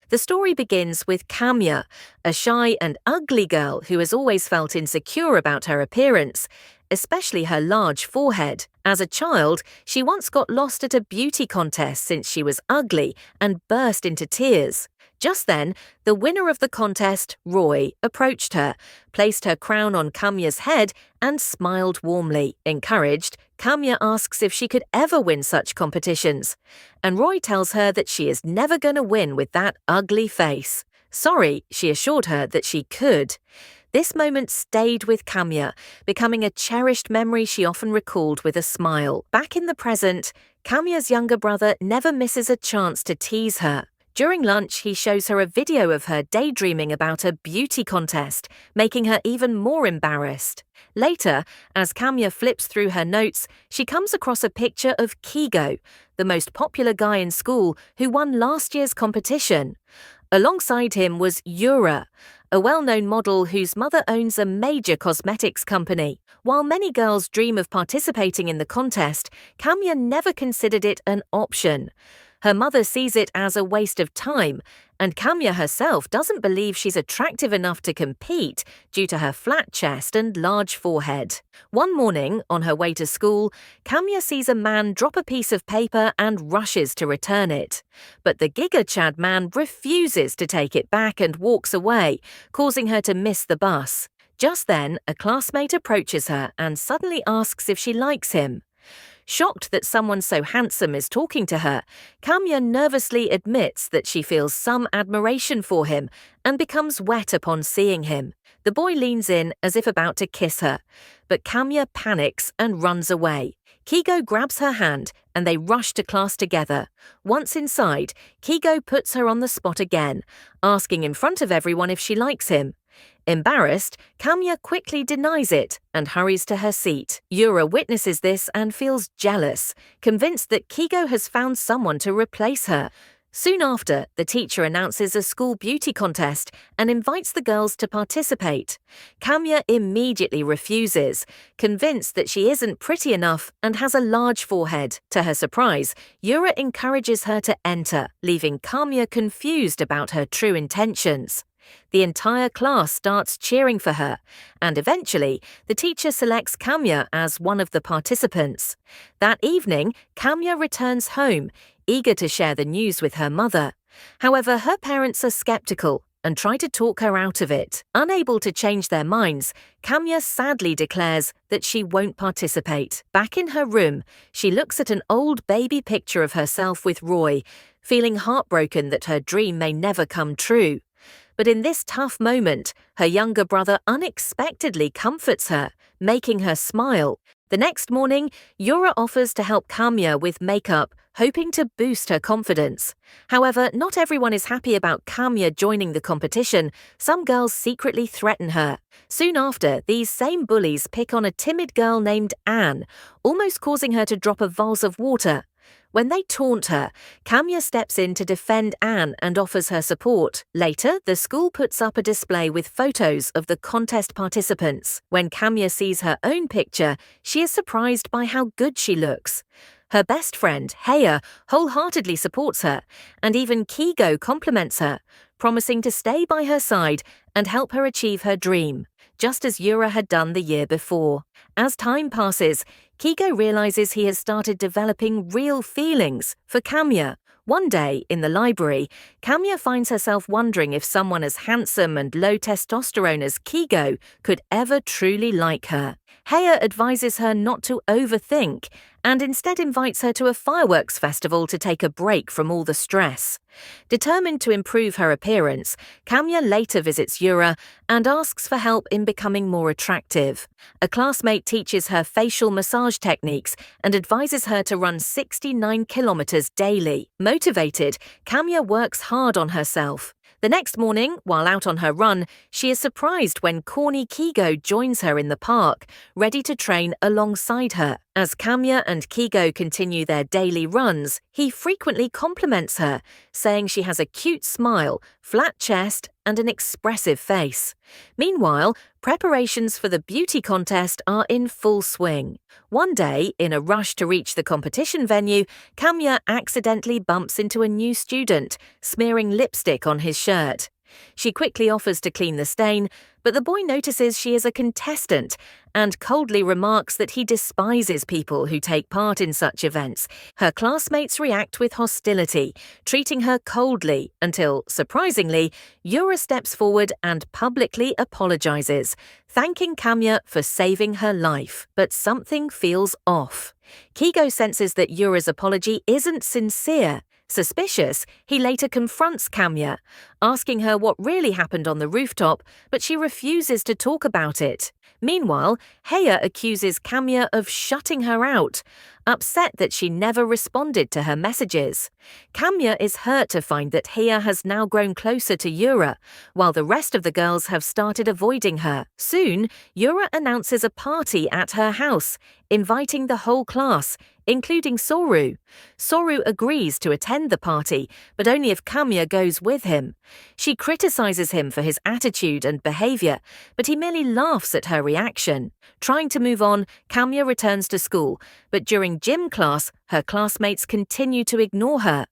The story begins with Kamya, a shy and ugly girl who has always felt insecure about her appearance, especially her large forehead. As a child, she once got lost at a beauty contest since she was ugly and burst into tears. Just then, the winner of the contest, Roy, approached her, placed her crown on Kamya's head, and smiled warmly. Encouraged, Kamya asks if she could ever win such competitions, and Roy tells her that she is never going to win with that ugly face. Sorry, she assured her that she could. This moment stayed with Kamya, becoming a cherished memory she often recalled with a smile. Back in the present, Kamya's younger brother never misses a chance to tease her. During lunch, he shows her a video of her daydreaming about a beauty contest, making her even more embarrassed. Later, as Kamya flips through her notes, she comes across a picture of Kigo, the most popular guy in school who won last year's competition. Alongside him was Yura, a well-known model whose mother owns a major cosmetics company. While many girls dream of participating in the contest, Kamya never considered it an option. Her mother sees it as a waste of time, and Kamya herself doesn't believe she's attractive enough to compete due to her flat chest and large forehead. One morning, on her way to school, Kamya sees a man drop a piece of paper and rushes to return it. But the Giga Chad man refuses to take it back and walks away, causing her to miss the bus. Just then, a classmate approaches her and suddenly asks if she likes him. Shocked that someone so handsome is talking to her, Kamya nervously admits that she feels some admiration for him and becomes wet upon seeing him. The boy leans in as if about to kiss her, but Kamya panics and runs away. Kigo grabs her hand and they rush to class together. Once inside, Kigo puts her on the spot again, asking in front of everyone if she likes him. Embarrassed, Kamya quickly denies it and hurries to her seat. Yura witnesses this and feels jealous, convinced that Kigo has found someone to replace her. Soon after, the teacher announces a school beauty contest and invites the girls to participate. Kamya immediately refuses, convinced that she isn't pretty enough and has a large forehead. To her surprise, Yura encourages her to enter, leaving Kamya confused about her true intentions. The entire class starts cheering for her, and eventually, the teacher selects Kamya as one of the participants. That evening, Kamya returns home, eager to share the news with her mother. However, her parents are skeptical and try to talk her out of it. Unable to change their minds, Kamya sadly declares that she won't participate. Back in her room, she looks at an old baby picture of herself with Roy, feeling heartbroken that her dream may never come true. But in this tough moment, her younger brother unexpectedly comforts her, making her smile. The next morning, Yura offers to help Kamya with makeup, hoping to boost her confidence. However, not everyone is happy about Kamya joining the competition. Some girls secretly threaten her. Soon after, these same bullies pick on a timid girl named Anne, almost causing her to drop a vase of water. When they taunt her, Kamya steps in to defend Anne and offers her support. Later, the school puts up a display with photos of the contest participants. When Kamya sees her own picture, she is surprised by how good she looks. Her best friend, Heya, wholeheartedly supports her, and even Kigo compliments her, promising to stay by her side and help her achieve her dream, just as Yura had done the year before. As time passes, Kigo realizes he has started developing real feelings for Kamya. One day, in the library, Kamya finds herself wondering if someone as handsome and low testosterone as Kigo could ever truly like her. Heya advises her not to overthink and instead invites her to a fireworks festival to take a break from all the stress. Determined to improve her appearance, Kamya later visits Yura and asks for help in becoming more attractive. A classmate teaches her facial massage techniques and advises her to run 69 kilometers daily. Motivated, Kamya works hard on herself. The next morning, while out on her run, she is surprised when corny Kigo joins her in the park, ready to train alongside her. As Kamya and Kigo continue their daily runs, he frequently compliments her, saying she has a cute smile, flat chest, and an expressive face. Meanwhile, preparations for the beauty contest are in full swing. One day, in a rush to reach the competition venue, Kamya accidentally bumps into a new student, smearing lipstick on his shirt. She quickly offers to clean the stain, but the boy notices she is a contestant and coldly remarks that he despises people who take part in such events. Her classmates react with hostility, treating her coldly until, surprisingly, Yura steps forward and publicly apologizes, thanking Kamya for saving her life. But something feels off. Kigo senses that Yura's apology isn't sincere. Suspicious, he later confronts Kamya, asking her what really happened on the rooftop, but she refuses to talk about it. Meanwhile, Heya accuses Kamya of shutting her out, upset that she never responded to her messages. Kamya is hurt to find that Heya has now grown closer to Yura, while the rest of the girls have started avoiding her. Soon, Yura announces a party at her house, inviting the whole class, including Soru. Soru agrees to attend the party, but only if Kamya goes with him. She criticizes him for his attitude and behavior, but he merely laughs at her reaction. Trying to move on, Kamya returns to school, but during gym class, her classmates continue to ignore her.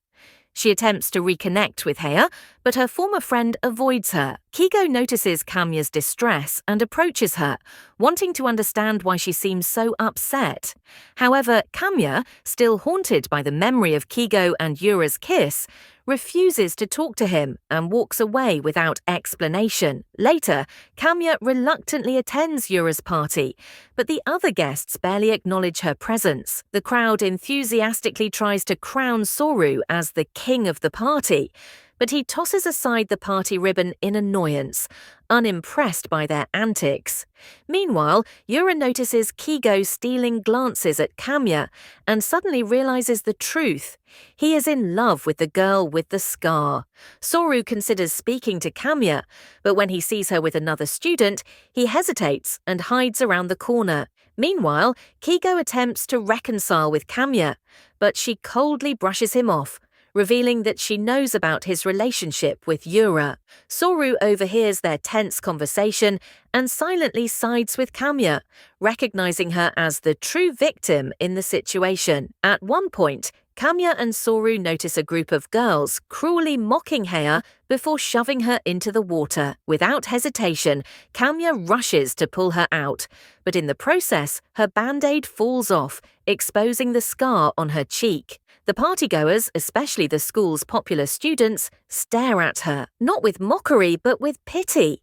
She attempts to reconnect with Heya, but her former friend avoids her. Kigo notices Kamya's distress and approaches her, wanting to understand why she seems so upset. However, Kamya, still haunted by the memory of Kigo and Yura's kiss, refuses to talk to him and walks away without explanation. Later, Kamya reluctantly attends Yura's party, but the other guests barely acknowledge her presence. The crowd enthusiastically tries to crown Soru as the king of the party, but he tosses aside the party ribbon in annoyance, unimpressed by their antics. Meanwhile, Yura notices Kigo stealing glances at Kamya and suddenly realizes the truth. He is in love with the girl with the scar. Soru considers speaking to Kamya, but when he sees her with another student, he hesitates and hides around the corner. Meanwhile, Kigo attempts to reconcile with Kamya, but she coldly brushes him off, revealing that she knows about his relationship with Yura. Soru overhears their tense conversation and silently sides with Kamya, recognizing her as the true victim in the situation. At one point, Kamya and Soru notice a group of girls cruelly mocking Heya before shoving her into the water. Without hesitation, Kamya rushes to pull her out, but in the process, her band-aid falls off, exposing the scar on her cheek. The partygoers, especially the school's popular students, stare at her, not with mockery but with pity.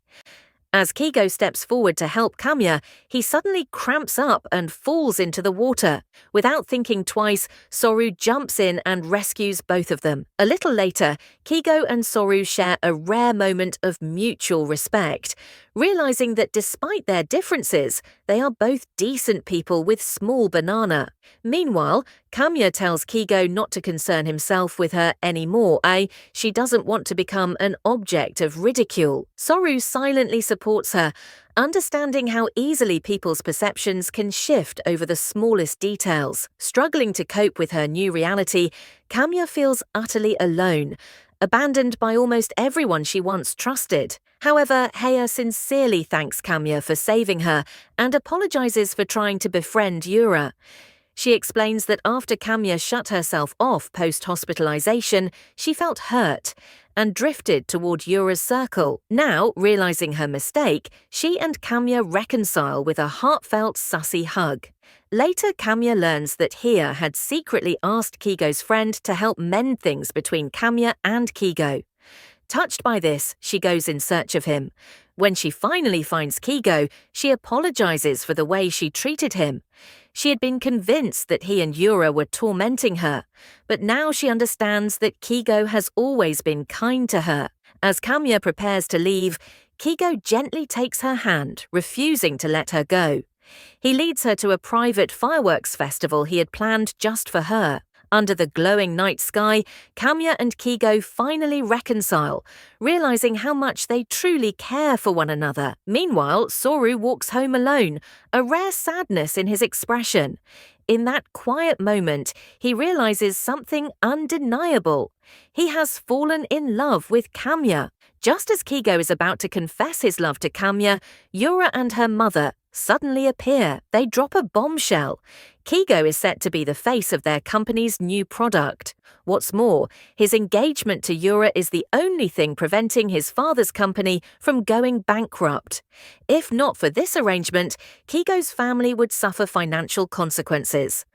As Kigo steps forward to help Kamya, he suddenly cramps up and falls into the water. Without thinking twice, Soru jumps in and rescues both of them. A little later, Kigo and Soru share a rare moment of mutual respect, realizing that despite their differences, they are both decent people with small banana. Meanwhile, Kamya tells Kigo not to concern himself with her anymore, she doesn't want to become an object of ridicule. Soru silently supports her, understanding how easily people's perceptions can shift over the smallest details. Struggling to cope with her new reality, Kamya feels utterly alone, abandoned by almost everyone she once trusted. However, Heya sincerely thanks Kamya for saving her and apologizes for trying to befriend Yura. She explains that after Kamya shut herself off post-hospitalization, she felt hurt and drifted toward Yura's circle. Now, realizing her mistake, she and Kamya reconcile with a heartfelt, sussy hug. Later, Kamya learns that Heya had secretly asked Kigo's friend to help mend things between Kamya and Kigo. Touched by this, she goes in search of him. When she finally finds Kigo, she apologizes for the way she treated him. She had been convinced that he and Yura were tormenting her, but now she understands that Kigo has always been kind to her. As Kamya prepares to leave, Kigo gently takes her hand, refusing to let her go. He leads her to a private fireworks festival he had planned just for her. Under the glowing night sky, Kamya and Kigo finally reconcile, realizing how much they truly care for one another. Meanwhile, Soru walks home alone, a rare sadness in his expression. In that quiet moment, he realizes something undeniable. He has fallen in love with Kamya. Just as Kigo is about to confess his love to Kamya, Yura and her mother suddenly appear. They drop a bombshell. Kigo is set to be the face of their company's new product. What's more, his engagement to Yura is the only thing preventing his father's company from going bankrupt. If not for this arrangement, Kigo's family would suffer financial consequences.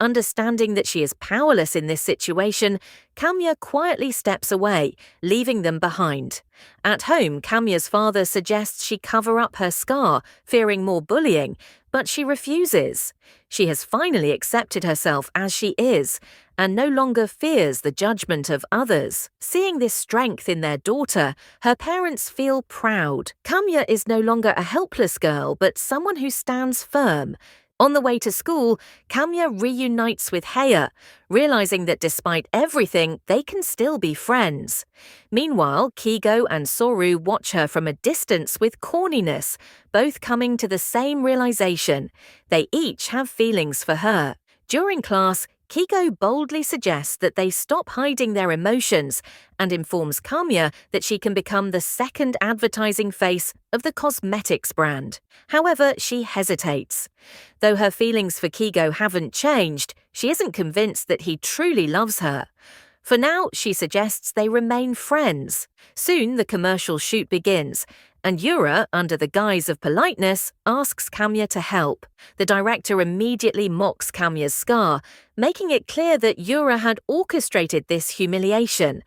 Understanding that she is powerless in this situation, Kamya quietly steps away, leaving them behind. At home, Kamya's father suggests she cover up her scar, fearing more bullying, but she refuses. She has finally accepted herself as she is, and no longer fears the judgment of others. Seeing this strength in their daughter, her parents feel proud. Kamya is no longer a helpless girl, but someone who stands firm. On the way to school, Kamya reunites with Heya, realizing that despite everything, they can still be friends. Meanwhile, Kigo and Soru watch her from a distance with corniness, both coming to the same realization. They each have feelings for her. During class, Kigo boldly suggests that they stop hiding their emotions and informs Kamya that she can become the second advertising face of the cosmetics brand. However, she hesitates. Though her feelings for Kigo haven't changed, she isn't convinced that he truly loves her. For now, she suggests they remain friends. Soon, the commercial shoot begins, and Yura, under the guise of politeness, asks Kamya to help. The director immediately mocks Kamya's scar, making it clear that Yura had orchestrated this humiliation.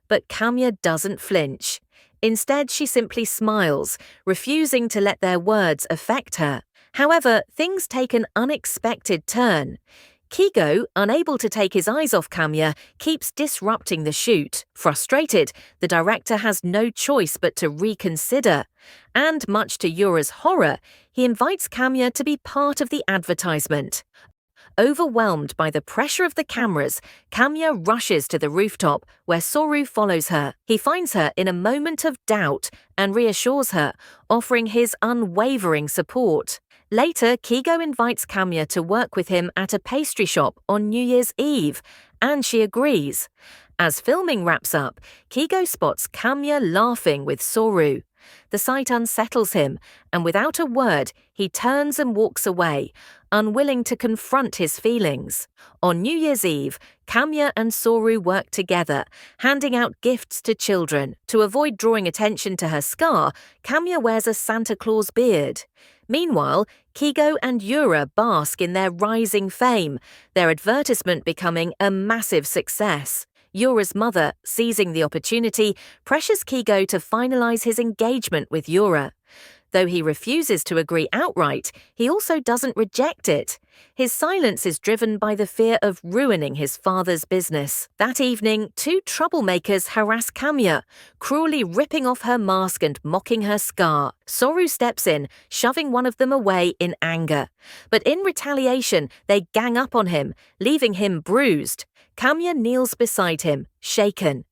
But Kamya doesn't flinch. Instead, she simply smiles, refusing to let their words affect her. However, things take an unexpected turn. Kigo, unable to take his eyes off Kamya, keeps disrupting the shoot. Frustrated, the director has no choice but to reconsider. And much to Yura's horror, he invites Kamya to be part of the advertisement. Overwhelmed by the pressure of the cameras, Kamya rushes to the rooftop, where Soru follows her. He finds her in a moment of doubt and reassures her, offering his unwavering support. Later, Kigo invites Kamya to work with him at a pastry shop on New Year's Eve, and she agrees. As filming wraps up, Kigo spots Kamya laughing with Soru. The sight unsettles him, and without a word, he turns and walks away, unwilling to confront his feelings. On New Year's Eve, Kamya and Soru work together, handing out gifts to children. To avoid drawing attention to her scar, Kamya wears a Santa Claus beard. Meanwhile, Kigo and Yura bask in their rising fame, their advertisement becoming a massive success. Yura's mother, seizing the opportunity, pressures Kigo to finalize his engagement with Yura. Though he refuses to agree outright, he also doesn't reject it. His silence is driven by the fear of ruining his father's business. That evening, two troublemakers harass Kamya, cruelly ripping off her mask and mocking her scar. Soru steps in, shoving one of them away in anger. But in retaliation, they gang up on him, leaving him bruised. Kamya kneels beside him, shaken.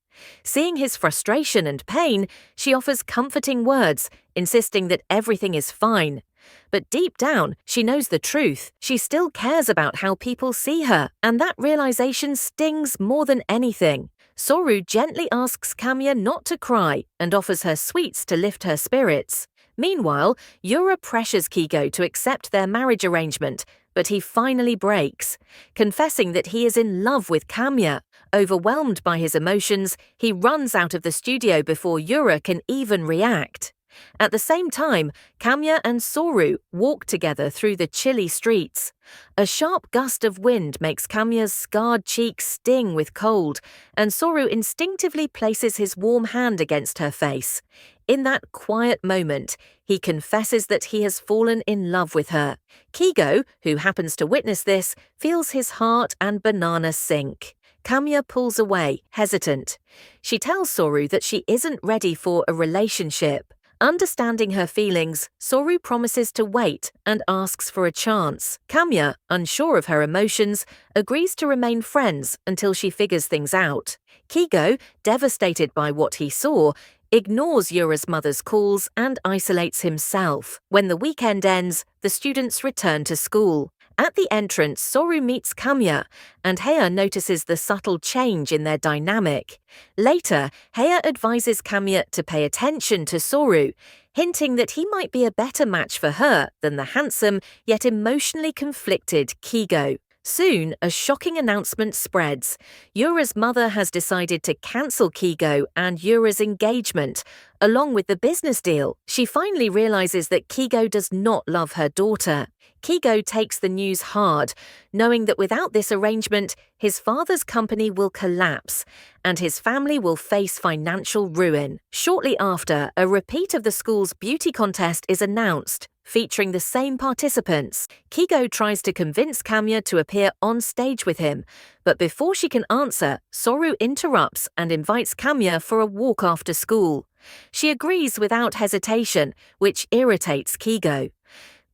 Seeing his frustration and pain, she offers comforting words, insisting that everything is fine. But deep down, she knows the truth. She still cares about how people see her, and that realization stings more than anything. Soru gently asks Kamya not to cry and offers her sweets to lift her spirits. Meanwhile, Yura pressures Kigo to accept their marriage arrangement, but he finally breaks, confessing that he is in love with Kamya. Overwhelmed by his emotions, he runs out of the studio before Yura can even react. At the same time, Kamya and Soru walk together through the chilly streets. A sharp gust of wind makes Kamya's scarred cheeks sting with cold, and Soru instinctively places his warm hand against her face. In that quiet moment, he confesses that he has fallen in love with her. Kigo, who happens to witness this, feels his heart and banana sink. Kamya pulls away, hesitant. She tells Soru that she isn't ready for a relationship. Understanding her feelings, Soru promises to wait and asks for a chance. Kamya, unsure of her emotions, agrees to remain friends until she figures things out. Kigo, devastated by what he saw, ignores Yura's mother's calls and isolates himself. When the weekend ends, the students return to school. At the entrance, Soru meets Kamya, and Heya notices the subtle change in their dynamic. Later, Heya advises Kamya to pay attention to Soru, hinting that he might be a better match for her than the handsome yet emotionally conflicted Kigo. Soon, a shocking announcement spreads. Yura's mother has decided to cancel Kigo and Yura's engagement, along with the business deal. She finally realizes that Kigo does not love her daughter. Kigo takes the news hard, knowing that without this arrangement, his father's company will collapse, and his family will face financial ruin. Shortly after, a repeat of the school's beauty contest is announced, featuring the same participants. Kigo tries to convince Kamya to appear on stage with him, but before she can answer, Soru interrupts and invites Kamya for a walk after school. She agrees without hesitation, which irritates Kigo.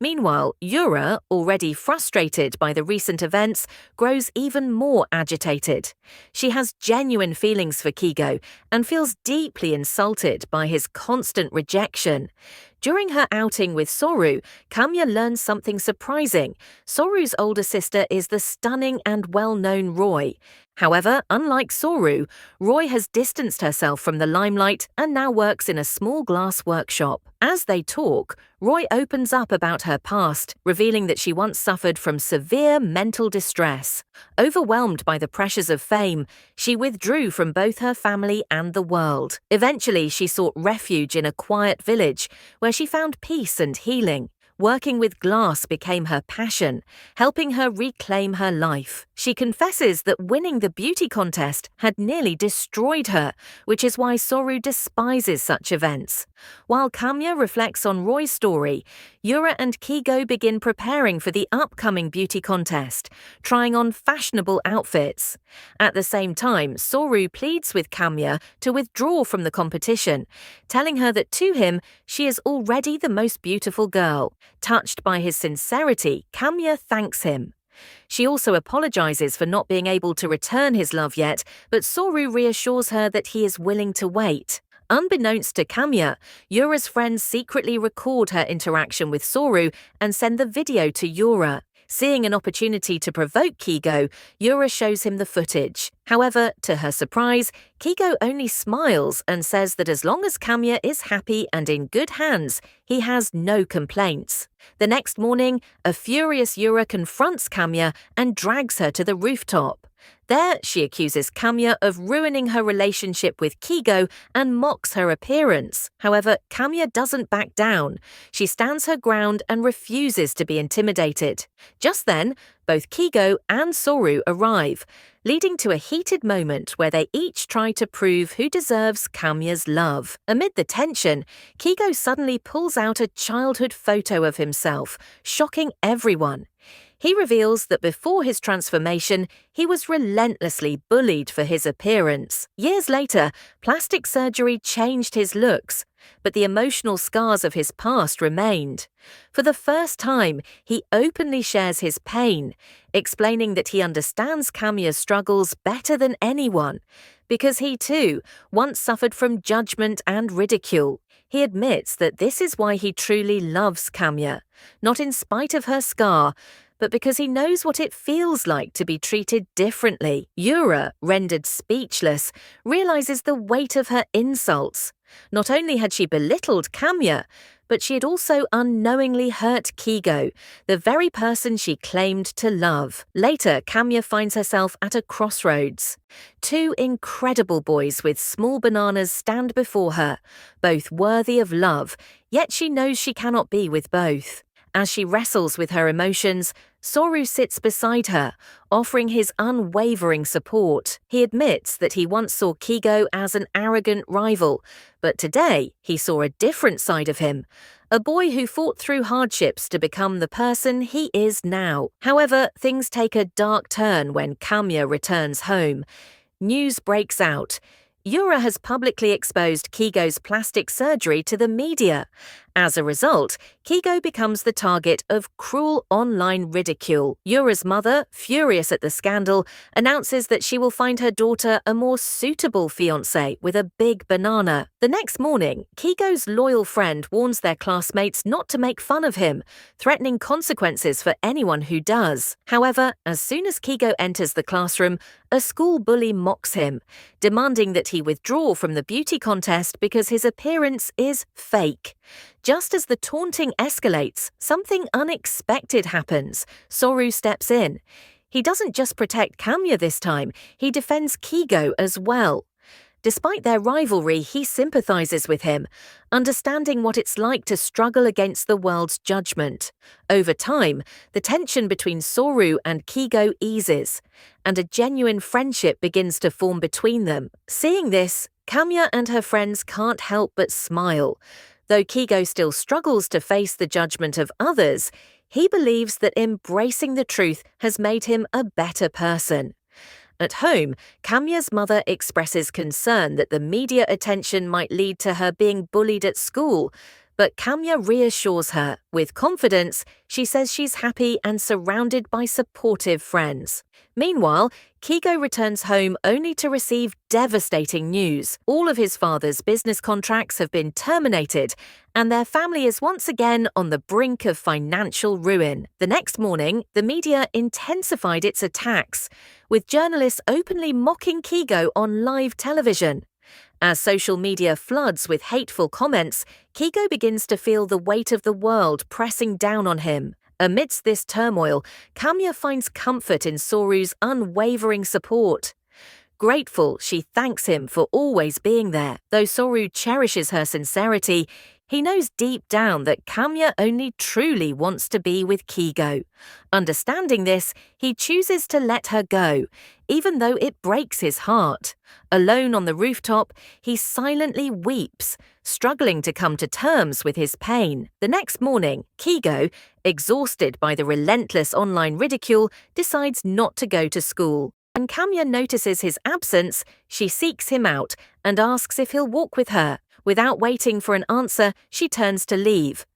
Meanwhile, Yura, already frustrated by the recent events, grows even more agitated. She has genuine feelings for Kigo and feels deeply insulted by his constant rejection. During her outing with Soru, Kamya learns something surprising. Soru's older sister is the stunning and well-known Roy. However, unlike Soru, Roy has distanced herself from the limelight and now works in a small glass workshop. As they talk, Roy opens up about her past, revealing that she once suffered from severe mental distress. Overwhelmed by the pressures of fame, she withdrew from both her family and the world. Eventually, she sought refuge in a quiet village, where she found peace and healing. Working with glass became her passion, helping her reclaim her life. She confesses that winning the beauty contest had nearly destroyed her, which is why Soru despises such events. While Kamya reflects on Roy's story, Yura and Kigo begin preparing for the upcoming beauty contest, trying on fashionable outfits. At the same time, Soru pleads with Kamya to withdraw from the competition, telling her that to him, she is already the most beautiful girl. Touched by his sincerity, Kamya thanks him. She also apologizes for not being able to return his love yet, but Soru reassures her that he is willing to wait. Unbeknownst to Kamya, Yura's friends secretly record her interaction with Soru and send the video to Yura. Seeing an opportunity to provoke Kigo, Yura shows him the footage. However, to her surprise, Kigo only smiles and says that as long as Kamya is happy and in good hands, he has no complaints. The next morning, a furious Yura confronts Kamya and drags her to the rooftop. There, she accuses Kamya of ruining her relationship with Kigo and mocks her appearance. However, Kamya doesn't back down. She stands her ground and refuses to be intimidated. Just then, both Kigo and Soru arrive, leading to a heated moment where they each try to prove who deserves Kamya's love. Amid the tension, Kigo suddenly pulls out a childhood photo of himself, shocking everyone. He reveals that before his transformation, he was relentlessly bullied for his appearance. Years later, plastic surgery changed his looks, but the emotional scars of his past remained. For the first time, he openly shares his pain, explaining that he understands Kamya's struggles better than anyone, because he too once suffered from judgment and ridicule. He admits that this is why he truly loves Kamya, not in spite of her scar, but because he knows what it feels like to be treated differently. Yura, rendered speechless, realizes the weight of her insults. Not only had she belittled Kamya, but she had also unknowingly hurt Kigo, the very person she claimed to love. Later, Kamya finds herself at a crossroads. Two incredible boys with small bananas stand before her, both worthy of love, yet she knows she cannot be with both. As she wrestles with her emotions, Soru sits beside her, offering his unwavering support. He admits that he once saw Kigo as an arrogant rival, but today he saw a different side of him, a boy who fought through hardships to become the person he is now. However, things take a dark turn when Kamya returns home. News breaks out. Yura has publicly exposed Kigo's plastic surgery to the media, As a result, Kigo becomes the target of cruel online ridicule. Yura's mother, furious at the scandal, announces that she will find her daughter a more suitable fiancé with a big banana. The next morning, Kigo's loyal friend warns their classmates not to make fun of him, threatening consequences for anyone who does. However, as soon as Kigo enters the classroom, a school bully mocks him, demanding that he withdraw from the beauty contest because his appearance is fake. Just as the taunting escalates, something unexpected happens. Soru steps in. He doesn't just protect Kamya this time, he defends Kigo as well. Despite their rivalry, he sympathizes with him, understanding what it's like to struggle against the world's judgment. Over time, the tension between Soru and Kigo eases, and a genuine friendship begins to form between them. Seeing this, Kamya and her friends can't help but smile. Though Kigo still struggles to face the judgment of others, he believes that embracing the truth has made him a better person. At home, Kamya's mother expresses concern that the media attention might lead to her being bullied at school, but Kamya reassures her. With confidence, she says she's happy and surrounded by supportive friends. Meanwhile, Kigo returns home only to receive devastating news. All of his father's business contracts have been terminated, and their family is once again on the brink of financial ruin. The next morning, the media intensified its attacks, with journalists openly mocking Kigo on live television. As social media floods with hateful comments, Kigo begins to feel the weight of the world pressing down on him. Amidst this turmoil, Kamya finds comfort in Soru's unwavering support. Grateful, she thanks him for always being there. Though Soru cherishes her sincerity, he knows deep down that Kamya only truly wants to be with Kigo. Understanding this, he chooses to let her go, even though it breaks his heart. Alone on the rooftop, he silently weeps, struggling to come to terms with his pain. The next morning, Kigo, exhausted by the relentless online ridicule, decides not to go to school. When Kamya notices his absence, she seeks him out and asks if he'll walk with her. Without waiting for an answer, she turns to leave.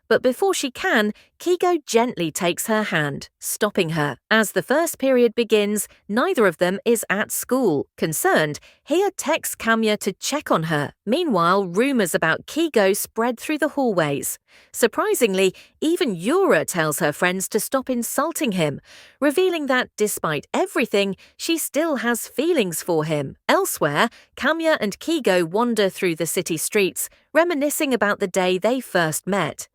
But before she can, Kigo gently takes her hand, stopping her. As the first period begins, neither of them is at school. Concerned, Hea texts Kamya to check on her. Meanwhile, rumors about Kigo spread through the hallways. Surprisingly, even Yura tells her friends to stop insulting him, revealing that despite everything, she still has feelings for him. Elsewhere, Kamya and Kigo wander through the city streets, reminiscing about the day they first met.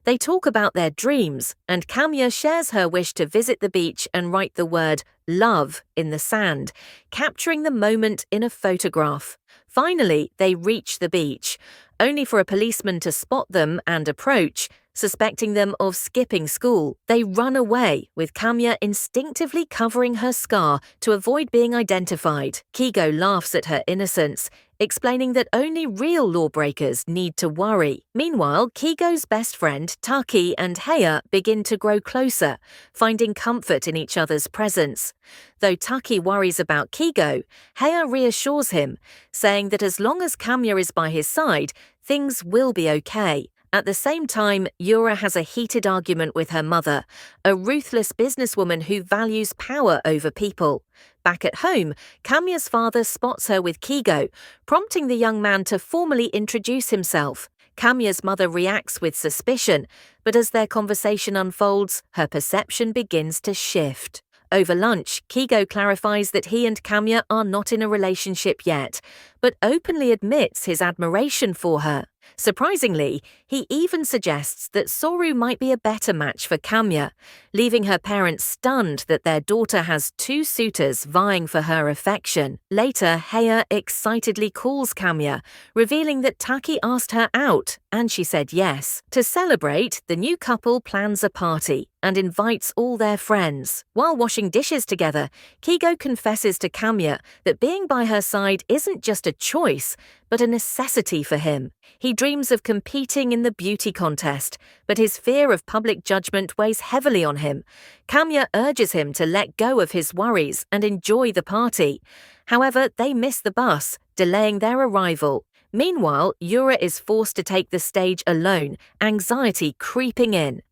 They talk about their dreams, and Kamya shares her wish to visit the beach and write the word love in the sand, capturing the moment in a photograph. Finally, they reach the beach, only for a policeman to spot them and approach, suspecting them of skipping school. They run away, with Kamya instinctively covering her scar to avoid being identified. Kigo laughs at her innocence, explaining that only real lawbreakers need to worry. Meanwhile, Kigo's best friend, Taki, and Hea begin to grow closer, finding comfort in each other's presence. Though Taki worries about Kigo, Hea reassures him, saying that as long as Kamya is by his side, things will be okay. At the same time, Yura has a heated argument with her mother, a ruthless businesswoman who values power over people. Back at home, Kamya's father spots her with Kigo, prompting the young man to formally introduce himself. Kamya's mother reacts with suspicion, but as their conversation unfolds, her perception begins to shift. Over lunch, Kigo clarifies that he and Kamya are not in a relationship yet, but openly admits his admiration for her. Surprisingly, he even suggests that Soru might be a better match for Kamya, leaving her parents stunned that their daughter has two suitors vying for her affection. Later, Hea excitedly calls Kamya, revealing that Taki asked her out, and she said yes. To celebrate, the new couple plans a party and invites all their friends. While washing dishes together, Kigo confesses to Kamya that being by her side isn't just a choice, but a necessity for him. He dreams of competing in the beauty contest, but his fear of public judgment weighs heavily on him. Kamya urges him to let go of his worries and enjoy the party. However, they miss the bus, delaying their arrival. Meanwhile, Yura is forced to take the stage alone, anxiety creeping in.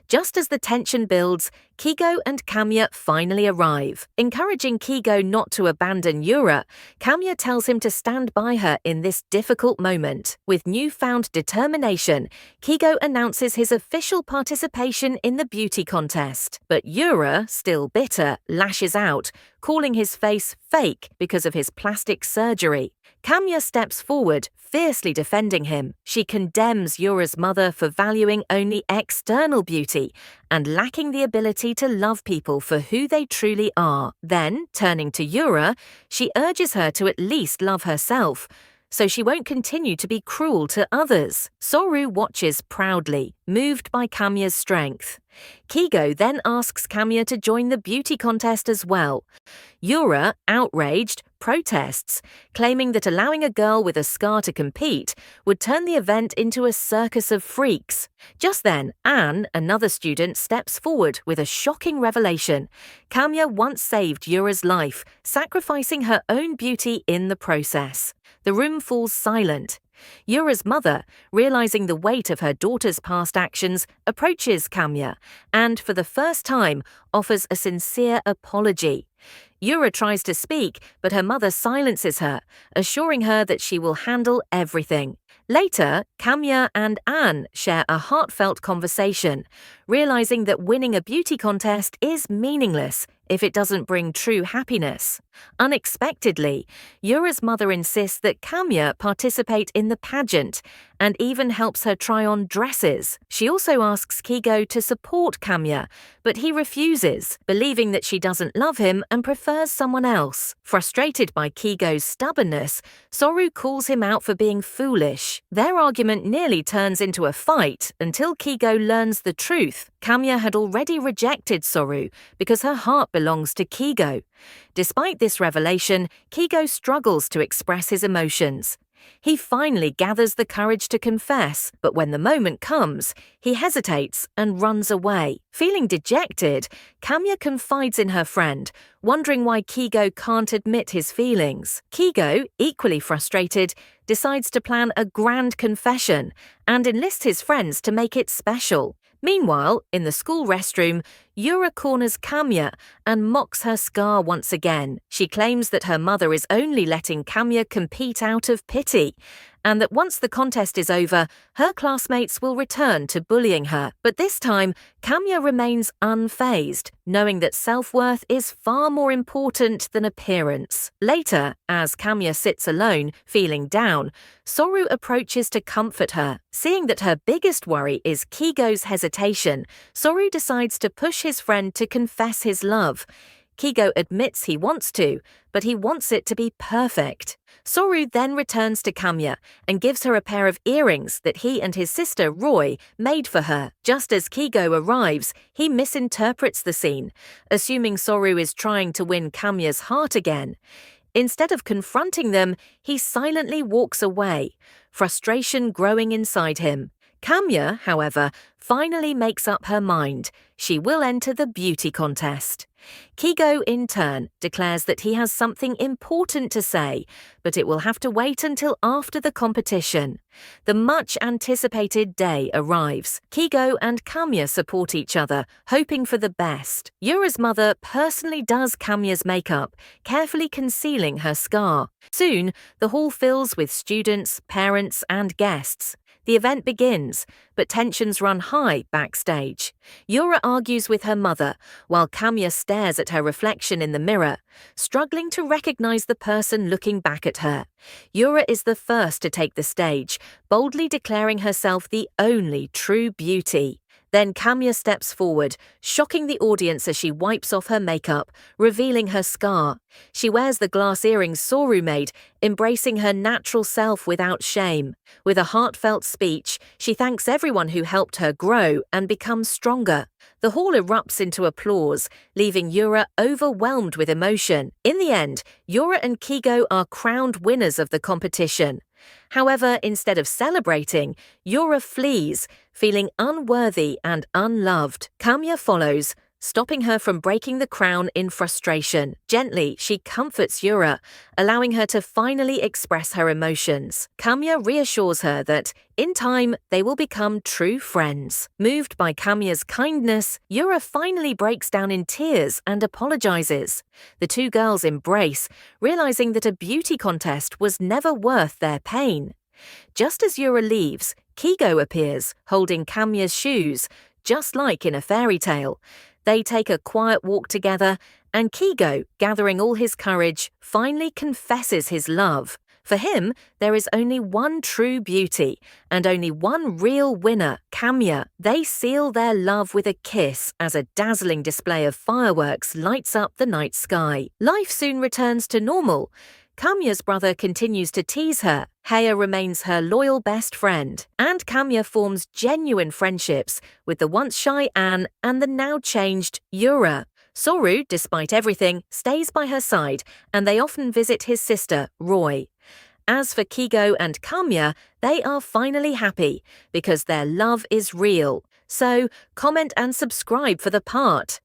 Just as the tension builds, Kigo and Kamya finally arrive. Encouraging Kigo not to abandon Yura, Kamya tells him to stand by her in this difficult moment. With newfound determination, Kigo announces his official participation in the beauty contest. But Yura, still bitter, lashes out, calling his face fake because of his plastic surgery. Kamya steps forward, fiercely defending him. She condemns Yura's mother for valuing only external beauty and lacking the ability to love people for who they truly are. Then, turning to Yura, she urges her to at least love herself, so she won't continue to be cruel to others. Soru watches proudly, moved by Kamya's strength. Kigo then asks Kamya to join the beauty contest as well. Yura, outraged, protests, claiming that allowing a girl with a scar to compete would turn the event into a circus of freaks. Just then, Anne, another student, steps forward with a shocking revelation. Kamya once saved Yura's life, sacrificing her own beauty in the process. The room falls silent. Yura's mother, realizing the weight of her daughter's past actions, approaches Kamya and, for the first time, offers a sincere apology. Yura tries to speak, but her mother silences her, assuring her that she will handle everything. Later, Kamya and Anne share a heartfelt conversation, realizing that winning a beauty contest is meaningless if it doesn't bring true happiness. Unexpectedly, Yura's mother insists that Kamya participate in the pageant and even helps her try on dresses. She also asks Kigo to support Kamya, but he refuses, believing that she doesn't love him and prefers someone else. Frustrated by Kigo's stubbornness, Soru calls him out for being foolish. Their argument nearly turns into a fight until Kigo learns the truth. Kamya had already rejected Soru because her heart belongs to Kigo. Despite this revelation, Kigo struggles to express his emotions. He finally gathers the courage to confess, but when the moment comes, he hesitates and runs away. Feeling dejected, Kamya confides in her friend, wondering why Kigo can't admit his feelings. Kigo, equally frustrated, decides to plan a grand confession and enlists his friends to make it special. Meanwhile, in the school restroom, Yura corners Kamya and mocks her scar once again. She claims that her mother is only letting Kamya compete out of pity, and that once the contest is over, her classmates will return to bullying her. But this time, Kamya remains unfazed, knowing that self-worth is far more important than appearance. Later, as Kamya sits alone, feeling down, Soru approaches to comfort her. Seeing that her biggest worry is Kigo's hesitation, Soru decides to push his friend to confess his love. Kigo admits he wants to, but he wants it to be perfect. Soru then returns to Kamya and gives her a pair of earrings that he and his sister Roy made for her. Just as Kigo arrives, he misinterprets the scene, assuming Soru is trying to win Kamya's heart again. Instead of confronting them, he silently walks away, frustration growing inside him. Kamya, however, finally makes up her mind. She will enter the beauty contest. Kigo, in turn, declares that he has something important to say, but it will have to wait until after the competition. The much-anticipated day arrives. Kigo and Kamya support each other, hoping for the best. Yura's mother personally does Kamya's makeup, carefully concealing her scar. Soon, the hall fills with students, parents, and guests. The event begins, but tensions run high backstage. Yura argues with her mother, while Kamya stares at her reflection in the mirror, struggling to recognize the person looking back at her. Yura is the first to take the stage, boldly declaring herself the only true beauty. Then Kamya steps forward, shocking the audience as she wipes off her makeup, revealing her scar. She wears the glass earrings Soru made, embracing her natural self without shame. With a heartfelt speech, she thanks everyone who helped her grow and become stronger. The hall erupts into applause, leaving Yura overwhelmed with emotion. In the end, Yura and Kigo are crowned winners of the competition. However, instead of celebrating, Yura flees, feeling unworthy and unloved. Kamya follows, stopping her from breaking the crown in frustration. Gently, she comforts Yura, allowing her to finally express her emotions. Kamya reassures her that, in time, they will become true friends. Moved by Kamya's kindness, Yura finally breaks down in tears and apologizes. The two girls embrace, realizing that a beauty contest was never worth their pain. Just as Yura leaves, Kigo appears, holding Kamya's shoes, just like in a fairy tale. They take a quiet walk together, and Kigo, gathering all his courage, finally confesses his love. For him, there is only one true beauty, and only one real winner, Kamya. They seal their love with a kiss as a dazzling display of fireworks lights up the night sky. Life soon returns to normal. Kamya's brother continues to tease her, Heya remains her loyal best friend, and Kamya forms genuine friendships with the once shy Anne and the now changed Yura. Soru, despite everything, stays by her side, and they often visit his sister, Roy. As for Kigo and Kamya, they are finally happy because their love is real. So, comment and subscribe for the part.